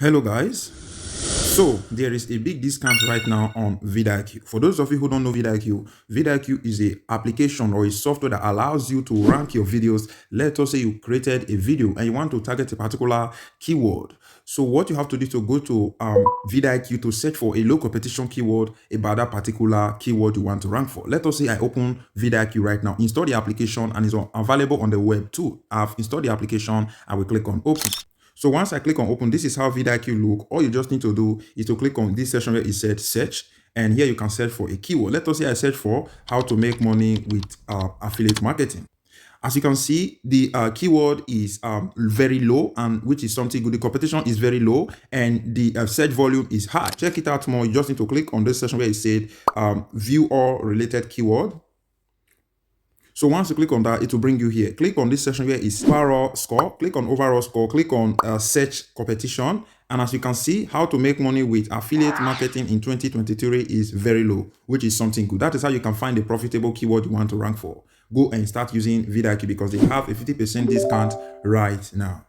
Hello guys. So there is a big discount right now on vidIQ. For those of you who don't know vidIQ, vidIQ is a application or a software that allows you to rank your videos. Let us say you created a video and you want to target a particular keyword. So what you have to do is to go to vidIQ to search for a low competition keyword about that particular keyword you want to rank for. Let us say I open vidIQ right now, install the application, and it's available on the web too. I've installed the application. I will click on open. So once I click on open, this is how vidIQ look. All you just need to do is to click on this section where it said search. And here you can search for a keyword. Let us say I search for how to make money with affiliate marketing. As you can see, the keyword is very low, and which is something good. The competition is very low and the search volume is high. Check it out more. You just need to click on this section where it said view all related keyword. So once you click on that, it will bring you here. Click on this section where is overall score. Click on overall score. Click on search competition. And as you can see, how to make money with affiliate marketing in 2023 is very low, which is something good. That is how you can find a profitable keyword you want to rank for. Go and start using vidIQ because they have a 50% discount right now.